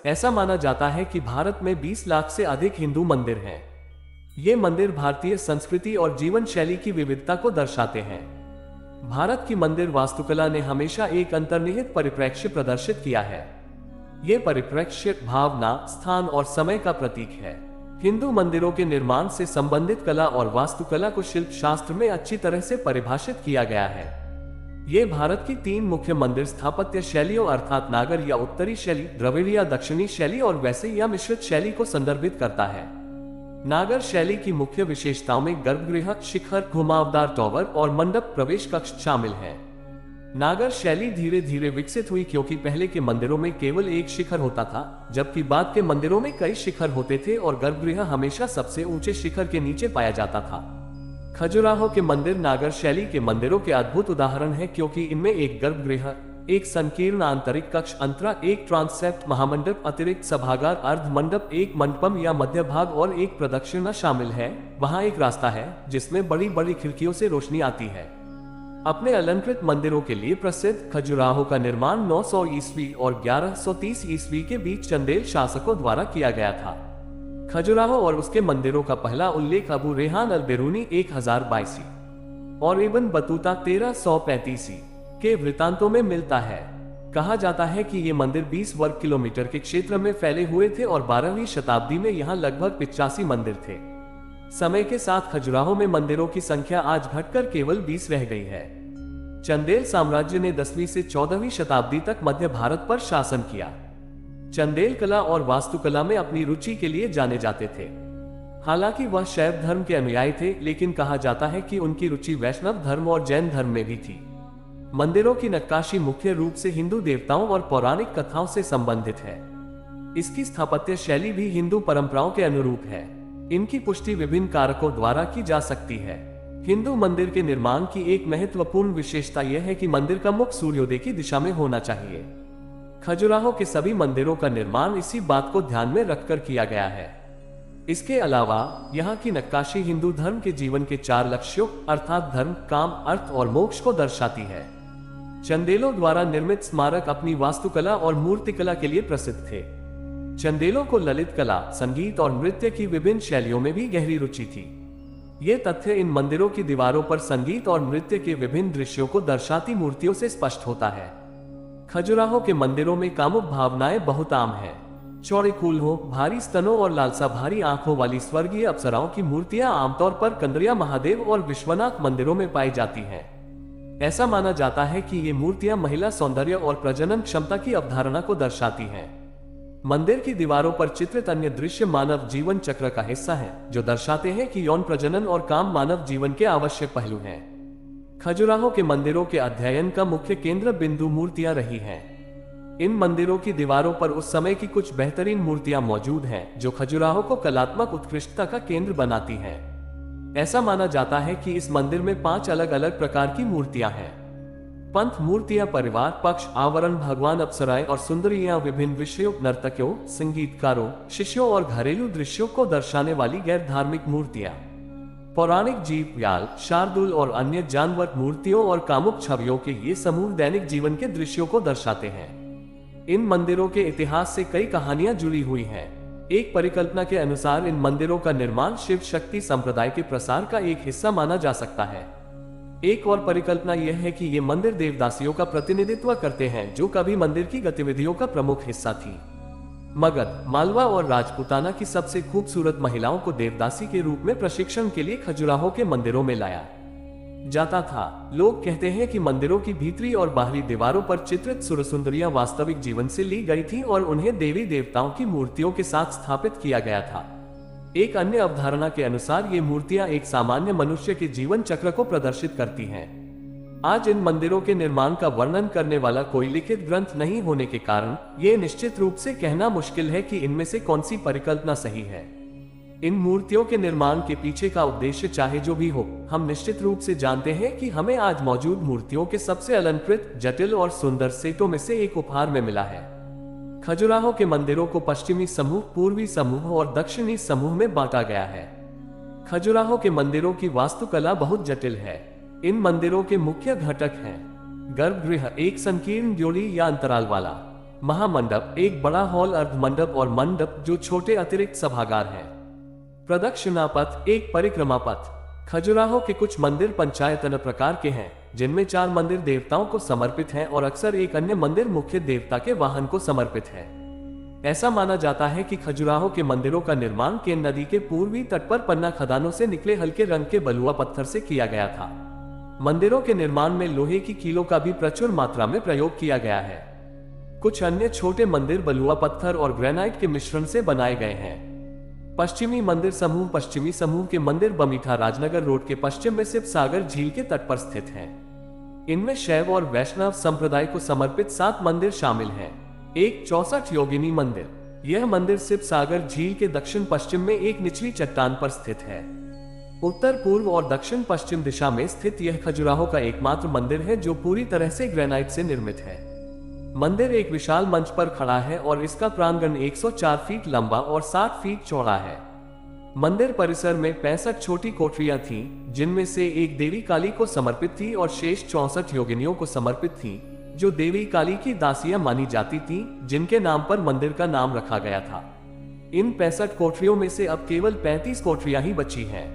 ऐसा माना जाता है कि भारत में 20 लाख से अधिक हिंदू मंदिर हैं। ये मंदिर भारतीय संस्कृति और जीवन शैली की विविधता को दर्शाते हैं। भारत की मंदिर वास्तुकला ने हमेशा एक अंतर्निहित परिप्रेक्ष्य प्रदर्शित किया है। ये परिप्रेक्ष्य भावना, स्थान और समय का प्रतीक है। हिंदू मंदिरों के निर्माण से संबंधित कला और वास्तुकला को शिल्प शास्त्र में अच्छी तरह से परिभाषित किया गया है। ये भारत की 3 मुख्य मंदिर स्थापत्य शैलियों अर्थात नागर या उत्तरी शैली, द्रविड़ या दक्षिणी शैली और वैसे या मिश्रित शैली को संदर्भित करता है। नागर शैली की मुख्य विशेषताओं में गर्भगृह, शिखर, घुमावदार टॉवर और मंडप प्रवेश कक्ष शामिल हैं। नागर शैली धीरे धीरे विकसित हुई क्योंकि पहले के मंदिरों में केवल एक शिखर होता था, जबकि बाद के मंदिरों में कई शिखर होते थे और गर्भगृह हमेशा सबसे ऊंचे शिखर के नीचे पाया जाता था। खजुराहो के मंदिर नागर शैली के मंदिरों के अद्भुत उदाहरण हैं क्योंकि इनमें एक गर्भगृह, एक संकीर्ण आंतरिक कक्ष, अंतरा, एक ट्रांसेप्ट महामंडप, अतिरिक्त सभागार, अर्ध मंडप, एक मंडपम या मध्य भाग और एक प्रदक्षिणा शामिल है। वहां एक रास्ता है जिसमें बड़ी बड़ी खिड़कियों से रोशनी आती है। अपने अलंकृत मंदिरों के लिए प्रसिद्ध खजुराहो का निर्माण 900 ईस्वी और 1130 ईस्वी के बीच चंदेल शासकों द्वारा किया गया था। खजुराहो और उसके मंदिरों का पहला उल्लेख अबू रेहान अल बेरूनी 1022 और इब्न बतूता 1335 के वृतांतों में मिलता है। कहा जाता है कि ये मंदिर 20 वर्ग किलोमीटर के क्षेत्र में फैले हुए थे और 12वीं शताब्दी में यहाँ लगभग 85 मंदिर थे। समय के साथ खजुराहो में मंदिरों की संख्या आज घटकर केवल 20 रह गई है। चंदेल साम्राज्य ने 10वीं से 14वीं शताब्दी तक मध्य भारत पर शासन किया। चंदेल कला और वास्तुकला में अपनी रुचि के लिए जाने जाते थे। हालांकि वह शैव धर्म के अनुयायी थे, लेकिन कहा जाता है कि उनकी रुचि वैष्णव धर्म और जैन धर्म में भी थी। मंदिरों की नक्काशी मुख्य रूप से हिंदू देवताओं और पौराणिक कथाओं से संबंधित है। इसकी स्थापत्य शैली भी हिंदू परंपराओं के अनुरूप है। इनकी पुष्टि विभिन्न कारकों द्वारा की जा सकती है। हिंदू मंदिर के निर्माण की एक महत्वपूर्ण विशेषता यह है कि मंदिर का मुख सूर्योदय की दिशा में होना चाहिए। खजुराहो के सभी मंदिरों का निर्माण इसी बात को ध्यान में रखकर किया गया है। इसके अलावा यहाँ की नक्काशी हिंदू धर्म के जीवन के 4 लक्ष्यों अर्थात धर्म, काम, अर्थ और मोक्ष को दर्शाती है। चंदेलों द्वारा निर्मित स्मारक अपनी वास्तुकला और मूर्तिकला के लिए प्रसिद्ध थे। चंदेलों को ललित कला, संगीत और नृत्य की विभिन्न शैलियों में भी गहरी रुचि थी। ये तथ्य इन मंदिरों की दीवारों पर संगीत और नृत्य के विभिन्न दृश्यों को दर्शाती मूर्तियों से स्पष्ट होता है। खजुराहो के मंदिरों में कामुक भावनाएं बहुत आम हैं। चौड़े कूल्हों, भारी स्तनों और लालसा भारी आंखों वाली स्वर्गीय अप्सराओं की मूर्तियां आमतौर पर कंदरिया महादेव और विश्वनाथ मंदिरों में पाई जाती हैं। ऐसा माना जाता है कि ये मूर्तियां महिला सौंदर्य और प्रजनन क्षमता की अवधारणा को दर्शाती हैं। मंदिर की दीवारों पर चित्रित अन्य दृश्य मानव जीवन चक्र का हिस्सा हैं, जो दर्शाते हैं कि यौन प्रजनन और काम मानव जीवन के आवश्यक पहलू हैं। खजुराहो के मंदिरों के अध्ययन का मुख्य केंद्र बिंदु मूर्तियां रही हैं। इन मंदिरों की दीवारों पर उस समय की कुछ बेहतरीन मूर्तियां मौजूद हैं, जो खजुराहो को कलात्मक उत्कृष्टता का केंद्र बनाती हैं। ऐसा माना जाता है कि इस मंदिर में 5 अलग अलग प्रकार की मूर्तियां हैं। पंथ मूर्तियां परिवार पक्ष, आवरण, भगवान, अप्सराएं और सुंदरियां विभिन्न विषयों, नर्तकियों, संगीतकारों, शिष्यों और घरेलू दृश्यों को दर्शाने वाली गैर धार्मिक मूर्तियां। पौराणिक जीव, व्याल, शार्दूल और अन्य जानवर मूर्तियों और कामुक छवियों के ये समूह दैनिक जीवन के दृश्यों को दर्शाते हैं। इन मंदिरों के इतिहास से कई कहानियां जुड़ी हुई हैं। एक परिकल्पना के अनुसार इन मंदिरों का निर्माण शिव शक्ति संप्रदाय के प्रसार का एक हिस्सा माना जा सकता है। एक और परिकल्पना यह है कि ये मंदिर देवदासियों का प्रतिनिधित्व करते हैं, जो कभी मंदिर की गतिविधियों का प्रमुख हिस्सा थी। मगध, मालवा और राजपूताना की सबसे खूबसूरत महिलाओं को देवदासी के रूप में प्रशिक्षण के लिए खजुराहो के मंदिरों में लाया जाता था। लोग कहते हैं कि मंदिरों की भीतरी और बाहरी दीवारों पर चित्रित सुरसुंदरियां वास्तविक जीवन से ली गई थीं और उन्हें देवी देवताओं की मूर्तियों के साथ स्थापित किया गया था। एक अन्य अवधारणा के अनुसार ये मूर्तियां एक सामान्य मनुष्य के जीवन चक्र को प्रदर्शित करती हैं। आज इन मंदिरों के निर्माण का वर्णन करने वाला कोई लिखित ग्रंथ नहीं होने के कारण ये निश्चित रूप से कहना मुश्किल है कि इनमें से कौन सी परिकल्पना सही है। इन मूर्तियों के निर्माण के पीछे का उद्देश्य चाहे जो भी हो, हम निश्चित रूप से जानते हैं कि हमें आज मौजूद मूर्तियों के सबसे अलंकृत, जटिल और सुंदर सेटों में से एक उपहार में मिला है। खजुराहो के मंदिरों को पश्चिमी समूह, पूर्वी समूह और दक्षिणी समूह में बांटा गया है। खजुराहो के मंदिरों की वास्तुकला बहुत जटिल है। इन मंदिरों के मुख्य घटक हैं गर्भगृह, एक संकीर्ण ड्योढ़ी या अंतराल वाला महामंडप एक बड़ा हॉल, अर्ध मंडप और मंडप जो छोटे अतिरिक्त सभागार हैं। प्रदक्षिणा पथ एक परिक्रमा पथ। खजुराहो के कुछ मंदिर पंचायतन प्रकार के हैं, जिनमें 4 मंदिर देवताओं को समर्पित हैं और अक्सर एक अन्य मंदिर मुख्य देवता के वाहन को समर्पित है। ऐसा माना जाता है कि खजुराहो के मंदिरों का निर्माण केन नदी के पूर्वी तट पर पन्ना खदानों से निकले हल्के रंग के बलुआ पत्थर से किया गया था। मंदिरों के निर्माण में लोहे की कीलों का भी प्रचुर मात्रा में प्रयोग किया गया है। कुछ अन्य छोटे मंदिर बलुआ पत्थर और ग्रेनाइट के मिश्रण से बनाए गए हैं। पश्चिमी मंदिर समूह पश्चिमी समूह के मंदिर बमीठा राजनगर रोड के पश्चिम में शिव सागर झील के तट पर स्थित हैं। इनमें शैव और वैष्णव संप्रदाय को समर्पित 7 मंदिर शामिल हैं। एक 64 योगिनी मंदिर। यह मंदिर शिव सागर झील के दक्षिण पश्चिम में एक निचली चट्टान पर स्थित है। उत्तर पूर्व और दक्षिण पश्चिम दिशा में स्थित यह खजुराहो का एकमात्र मंदिर है जो पूरी तरह से ग्रेनाइट से निर्मित है। मंदिर एक विशाल मंच पर खड़ा है और इसका प्रांगण 104 फीट लंबा और 60 फीट चौड़ा है। मंदिर परिसर में 65 छोटी कोठरियां थीं, जिनमें से एक देवी काली को समर्पित थी और शेष 64 योगिनियों को समर्पित थीं, जो देवी काली की दासियां मानी जाती थीं, जिनके नाम पर मंदिर का नाम रखा गया था। इन 65 कोठरियों में से अब केवल 35 कोठरियां ही बची हैं।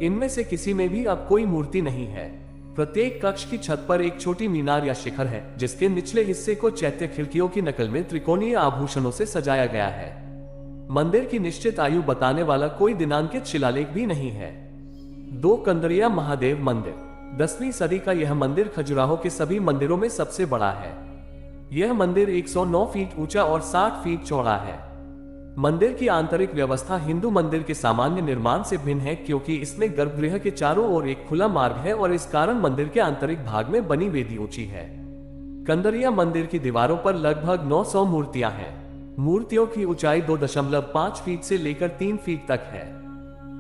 इनमें से किसी में भी अब कोई मूर्ति नहीं है। प्रत्येक कक्ष की छत पर एक छोटी मीनार या शिखर है, जिसके निचले हिस्से को चैत्य खिड़कियों की नकल में त्रिकोणीय आभूषणों से सजाया गया है। मंदिर की निश्चित आयु बताने वाला कोई दिनांकित शिलालेख भी नहीं है। 2 कंदरिया महादेव मंदिर। 10वीं सदी का यह मंदिर खजुराहो के सभी मंदिरों में सबसे बड़ा है। यह मंदिर 109 फीट ऊंचा और 60 फीट चौड़ा है। मंदिर की आंतरिक व्यवस्था हिंदू मंदिर के सामान्य निर्माण से भिन्न है, क्योंकि इसमें गर्भगृह के चारों ओर एक खुला मार्ग है और इस कारण मंदिर के आंतरिक भाग में बनी वेदी ऊंची है। कंदरिया मंदिर की दीवारों पर लगभग 900 मूर्तियां हैं। मूर्तियों की ऊंचाई 2.5 फीट से लेकर 3 फीट तक है।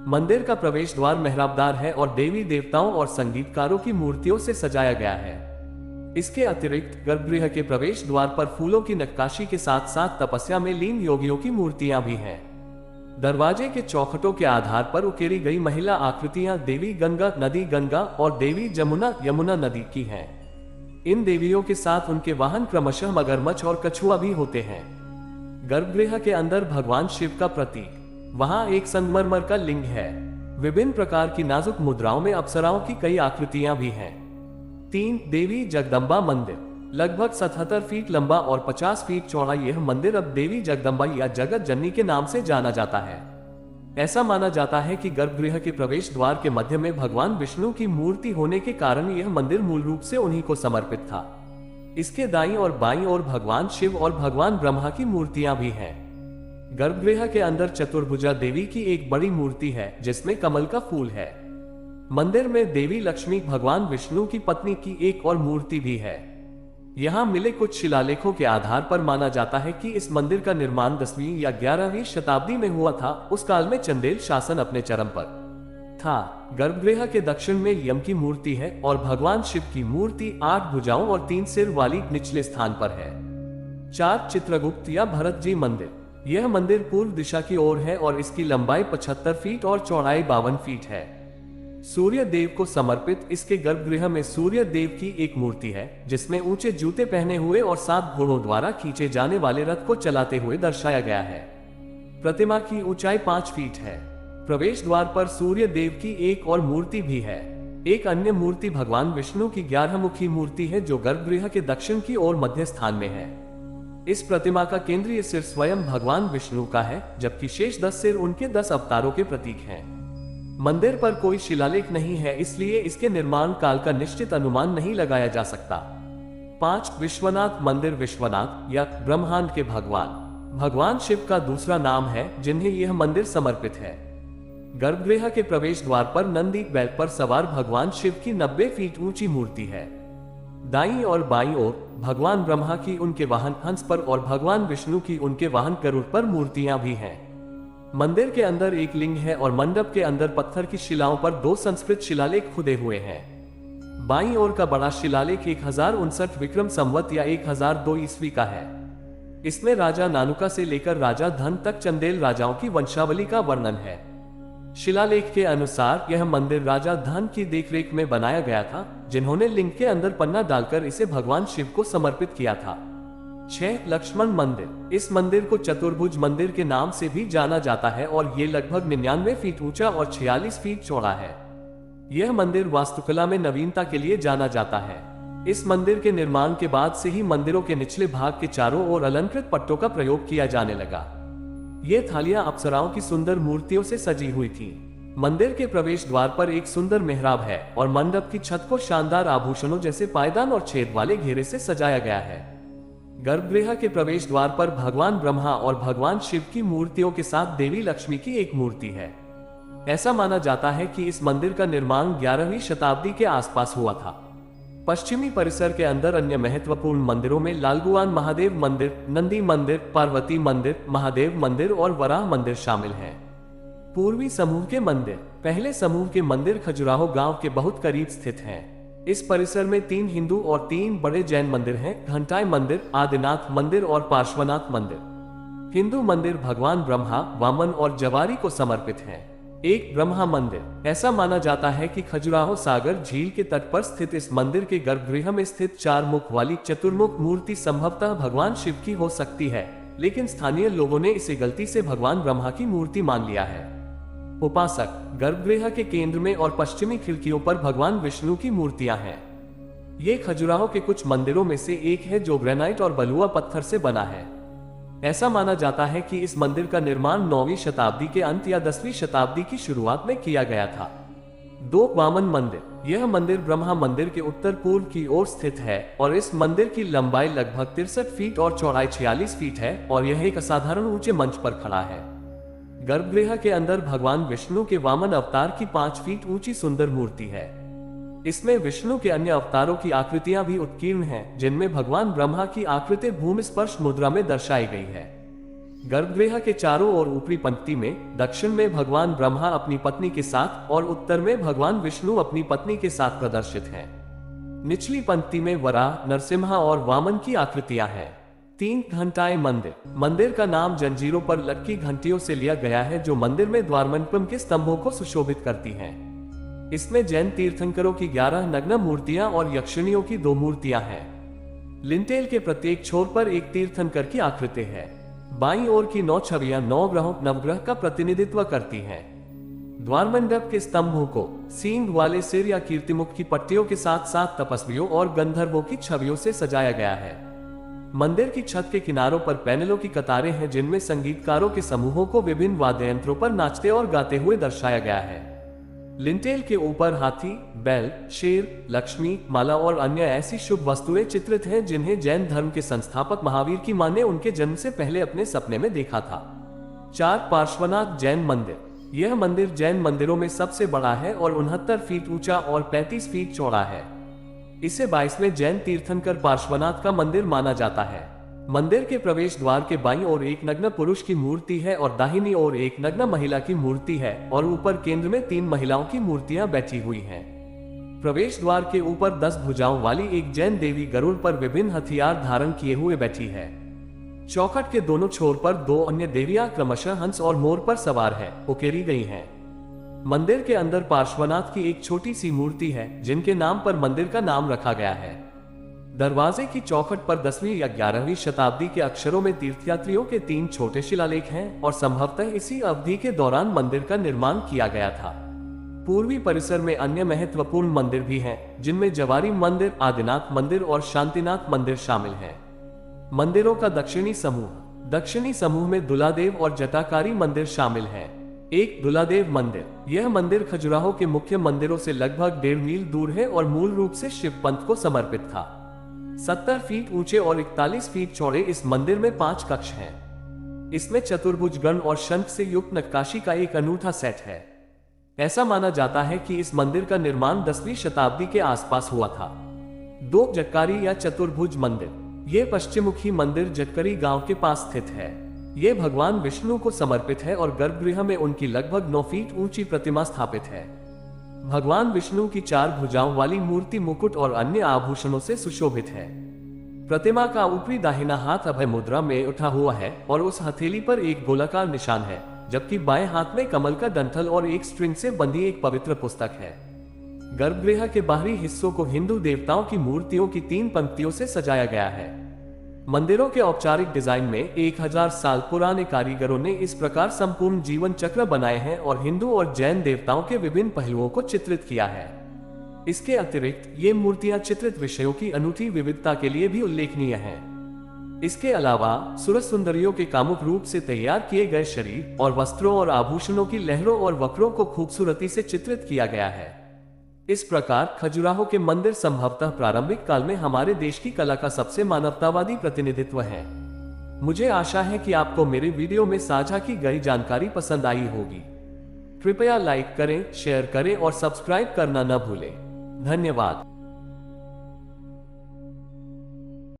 मंदिर का प्रवेश द्वार मेहराबदार है और देवी देवताओं और संगीतकारों की मूर्तियों से सजाया गया है। इसके अतिरिक्त गर्भगृह के प्रवेश द्वार पर फूलों की नक्काशी के साथ साथ तपस्या में लीन योगियों की मूर्तियां भी हैं। दरवाजे के चौखटों के आधार पर उकेरी गई महिला आकृतियां देवी गंगा नदी गंगा और देवी जमुना यमुना नदी की हैं। इन देवियों के साथ उनके वाहन क्रमशः मगरमच्छ और कछुआ भी होते हैं। गर्भगृह के अंदर भगवान शिव का प्रतीक, वहां एक संगमरमर का लिंग है। विभिन्न प्रकार की नाजुक मुद्राओं में अप्सराओं की कई आकृतियां भी हैं। 3 देवी जगदम्बा मंदिर। लगभग 77 फीट लंबा और 50 फीट चौड़ा यह मंदिर अब देवी जगदम्बा या जगत जननी के नाम से जाना जाता है। ऐसा माना जाता है कि गर्भगृह के प्रवेश द्वार के मध्य में भगवान विष्णु की मूर्ति होने के कारण यह मंदिर मूल रूप से उन्हीं को समर्पित था। इसके दाईं और बाईं ओर भगवान शिव और भगवान ब्रह्मा की मूर्तियां भी हैं। गर्भगृह के अंदर चतुर्भुजा देवी की एक बड़ी मूर्ति है, जिसमें कमल का फूल है। मंदिर में देवी लक्ष्मी भगवान विष्णु की पत्नी की एक और मूर्ति भी है। यहाँ मिले कुछ शिलालेखों के आधार पर माना जाता है कि इस मंदिर का निर्माण 10वीं या 11वीं शताब्दी में हुआ था। उस काल में चंदेल शासन अपने चरम पर था। गर्भगृह के दक्षिण में यम की मूर्ति है और भगवान शिव की मूर्ति 8 भुजाओं और 3 सिर वाली निचले स्थान पर है। 4 चित्रगुप्त या भरत जी मंदिर। यह मंदिर पूर्व दिशा की ओर है और इसकी लंबाई 75 फीट और चौड़ाई 52 फीट है। सूर्य देव को समर्पित इसके गर्भगृह में सूर्य देव की एक मूर्ति है, जिसमें ऊंचे जूते पहने हुए और 7 घोड़ों द्वारा खींचे जाने वाले रथ को चलाते हुए दर्शाया गया है। प्रतिमा की ऊंचाई 5 फीट है। प्रवेश द्वार पर सूर्य देव की एक और मूर्ति भी है। एक अन्य मूर्ति भगवान विष्णु की 11 मुखी मूर्ति है, जो गर्भगृह के दक्षिण की ओर मध्य स्थान में है। इस प्रतिमा का केंद्रीय सिर स्वयं भगवान विष्णु का है, जबकि शेष 10 सिर उनके 10 अवतारों के प्रतीक हैं। मंदिर पर कोई शिलालेख नहीं है, इसलिए इसके निर्माण काल का निश्चित अनुमान नहीं लगाया जा सकता। 5 विश्वनाथ मंदिर। विश्वनाथ या ब्रह्मांड के भगवान शिव का दूसरा नाम है, जिन्हें यह मंदिर समर्पित है। गर्भगृह के प्रवेश द्वार पर नंदी बैल पर सवार भगवान शिव की 90 फीट ऊंची मूर्ति है। दाईं और बाईं ओर भगवान ब्रह्मा की उनके वाहन हंस पर और भगवान विष्णु की उनके वाहन गरुड़ पर मूर्तियां भी हैं। मंदिर के अंदर एक लिंग है और मंडप के अंदर पत्थर की शिलाओं पर 2 संस्कृत शिलालेख खुदे हुए हैं। बाईं ओर का बड़ा शिलालेख 1059 विक्रम संवत या 1002 ईस्वी का है। इसमें राजा नानुका से लेकर राजा धन तक चंदेल राजाओं की वंशावली का वर्णन है। शिलालेख के अनुसार यह मंदिर राजा धन की देखरेख में बनाया गया था, जिन्होंने लिंग के अंदर पन्ना डालकर इसे भगवान शिव को समर्पित किया था। 6 लक्ष्मण मंदिर। इस मंदिर को चतुर्भुज मंदिर के नाम से भी जाना जाता है और ये लगभग 99 फीट ऊंचा और 46 फीट चौड़ा है। यह मंदिर वास्तुकला में नवीनता के लिए जाना जाता है। इस मंदिर के निर्माण के बाद से ही मंदिरों के निचले भाग के चारों ओर अलंकृत पट्टों का प्रयोग किया जाने लगा। ये थालियां अप्सराओं की सुंदर मूर्तियों से सजी हुई थीं। मंदिर के प्रवेश द्वार पर एक सुंदर मेहराब है और मंडप की छत को शानदार आभूषणों जैसे पायदान और छेद वाले घेरे से सजाया गया है। गर्भगृह के प्रवेश द्वार पर भगवान ब्रह्मा और भगवान शिव की मूर्तियों के साथ देवी लक्ष्मी की एक मूर्ति है। ऐसा माना जाता है कि इस मंदिर का निर्माण 11वीं शताब्दी के आसपास हुआ था। पश्चिमी परिसर के अंदर अन्य महत्वपूर्ण मंदिरों में लालगुआन महादेव मंदिर, नंदी मंदिर, पार्वती मंदिर, महादेव मंदिर और वराह मंदिर शामिल हैं। पूर्वी समूह के मंदिर। पहले समूह के मंदिर खजुराहो गांव के बहुत करीब स्थित हैं। इस परिसर में 3 हिंदू और 3 बड़े जैन मंदिर हैं, घंटाई मंदिर, आदिनाथ मंदिर और पार्श्वनाथ मंदिर। हिंदू मंदिर भगवान ब्रह्मा, वामन और जवारी को समर्पित हैं। एक ब्रह्मा मंदिर। ऐसा माना जाता है कि खजुराहो सागर झील के तट पर स्थित इस मंदिर के गर्भगृह में स्थित 4 मुख वाली चतुर्मुख मूर्ति संभवतः भगवान शिव की हो सकती है, लेकिन स्थानीय लोगों ने इसे गलती से भगवान ब्रह्मा की मूर्ति मान लिया है। उपासक। गर्भगृह के केंद्र में और पश्चिमी खिड़कियों पर भगवान विष्णु की मूर्तियां हैं। ये खजुराहो के कुछ मंदिरों में से एक है जो ग्रेनाइट और बलुआ पत्थर से बना है। ऐसा माना जाता है कि इस मंदिर का निर्माण 9वीं शताब्दी के अंत या 10वीं शताब्दी की शुरुआत में किया गया था। 2 वामन मंदिर। यह मंदिर ब्रह्मा मंदिर के उत्तर पूर्व की ओर स्थित है और इस मंदिर की लंबाई लगभग 63 फीट और चौड़ाई 46 फीट है और यह एक असाधारण ऊंचे मंच पर खड़ा है। गर्भगृह के अंदर भगवान विष्णु के वामन अवतार की 5 फीट ऊंची सुंदर मूर्ति है। इसमें विष्णु के अन्य अवतारों की आकृतियां भी उत्कीर्ण हैं, जिनमें भगवान ब्रह्मा की आकृति भूमि स्पर्श मुद्रा में दर्शाई गई है। गर्भगृह के चारों ओर ऊपरी पंक्ति में दक्षिण में भगवान ब्रह्मा अपनी पत्नी के साथ और उत्तर में भगवान विष्णु अपनी पत्नी के साथ प्रदर्शित हैं। निचली पंक्ति में वराह, नरसिम्हा और वामन की आकृतियां हैं। 3 घंटाई मंदिर। मंदिर का नाम जंजीरों पर लटकी घंटियों से लिया गया है जो मंदिर में द्वारमंडपम के स्तंभों को सुशोभित करती हैं। इसमें जैन तीर्थंकरों की 11 नग्न मूर्तियां और यक्षिणियों की 2 मूर्तियां हैं। लिंटेल के प्रत्येक छोर पर एक तीर्थंकर की आकृति है। बाईं ओर की 9 छवियां 9 ग्रहों नवग्रह का प्रतिनिधित्व करती हैं। द्वारमंडप के स्तंभों को सींग वाले सिर या कीर्तिमुख की पट्टियों के साथ साथ तपस्वियों और गंधर्वों की छवियों से सजाया गया है। मंदिर की छत के किनारों पर पैनलों की कतारें हैं जिनमें संगीतकारों के समूहों को विभिन्न वाद्य यंत्रों पर नाचते और गाते हुए दर्शाया गया है। लिंटेल के ऊपर हाथी, बैल, शेर, लक्ष्मी, माला और अन्य ऐसी शुभ वस्तुएं चित्रित हैं जिन्हें जैन धर्म के संस्थापक महावीर की मां ने उनके जन्म से पहले अपने सपने में देखा था। 4 पार्श्वनाथ जैन मंदिर। यह मंदिर जैन मंदिरों में सबसे बड़ा है और 69 फीट ऊंचा और 35 फीट चौड़ा है। इसे 22वें जैन तीर्थंकर पार्श्वनाथ का मंदिर माना जाता है। मंदिर के प्रवेश द्वार के बाईं ओर एक नग्न पुरुष की मूर्ति है और दाहिनी ओर एक नग्न महिला की मूर्ति है और ऊपर केंद्र में 3 महिलाओं की मूर्तियां बैठी हुई हैं। प्रवेश द्वार के ऊपर 10 भुजाओं वाली एक जैन देवी गरुड़ पर विभिन्न हथियार धारण किए हुए बैठी है। चौखट के दोनों छोर पर 2 अन्य देवियां क्रमशः हंस और मोर पर सवार है, उकेरी गई हैं। मंदिर के अंदर पार्श्वनाथ की एक छोटी सी मूर्ति है जिनके नाम पर मंदिर का नाम रखा गया है। दरवाजे की चौखट पर 10वीं या 11वीं शताब्दी के अक्षरों में तीर्थयात्रियों के 3 छोटे शिलालेख हैं और संभवतः इसी अवधि के दौरान मंदिर का निर्माण किया गया था। पूर्वी परिसर में अन्य महत्वपूर्ण मंदिर भी हैं, जिनमें जवारी मंदिर, आदिनाथ मंदिर और शांतिनाथ मंदिर शामिल हैं। मंदिरों का दक्षिणी समूह। दक्षिणी समूह में दुलादेव और जटाकारी मंदिर शामिल हैं। एक दुलादेव मंदिर। यह मंदिर खजुराहो के मुख्य मंदिरों से लगभग 1.5 मील दूर है और मूल रूप से शिव पंथ को समर्पित था। 70 फीट ऊंचे और 41 फीट चौड़े इस मंदिर में 5 कक्ष हैं। इसमें चतुर्भुज गण और शंख से युक्त नक्काशी का एक अनूठा सेट है। ऐसा माना जाता है कि इस मंदिर का निर्माण 10वीं शताब्दी के आसपास हुआ था। 2 जटकारी या चतुर्भुज मंदिर। यह पश्चिमुखी मंदिर जटकरी गांव के पास स्थित है। ये भगवान विष्णु को समर्पित है और गर्भगृह में उनकी लगभग 9 फीट ऊंची प्रतिमा स्थापित है। भगवान विष्णु की 4 भुजाओं वाली मूर्ति मुकुट और अन्य आभूषणों से सुशोभित है। प्रतिमा का ऊपरी दाहिना हाथ अभय मुद्रा में उठा हुआ है और उस हथेली पर एक गोलाकार निशान है, जबकि बाएं हाथ में कमल का डंठल और एक स्ट्रिंग से बंधी एक पवित्र पुस्तक है। गर्भगृह के बाहरी हिस्सों को हिंदू देवताओं की मूर्तियों की 3 पंक्तियों से सजाया गया है। मंदिरों के औपचारिक डिजाइन में 1000 साल पुराने कारीगरों ने इस प्रकार संपूर्ण जीवन चक्र बनाए हैं और हिंदू और जैन देवताओं के विभिन्न पहलुओं को चित्रित किया है। इसके अतिरिक्त ये मूर्तियां चित्रित विषयों की अनूठी विविधता के लिए भी उल्लेखनीय हैं। इसके अलावा सुरज सुंदरियों के कामुक रूप से तैयार किए गए शरीर और वस्त्रों और आभूषणों की लहरों और वक्रों को खूबसूरती से चित्रित किया गया है। इस प्रकार खजुराहो के मंदिर संभवतः प्रारंभिक काल में हमारे देश की कला का सबसे मानवतावादी प्रतिनिधित्व है। मुझे आशा है कि आपको मेरे वीडियो में साझा की गई जानकारी पसंद आई होगी। कृपया लाइक करें, शेयर करें और सब्सक्राइब करना न भूलें। धन्यवाद।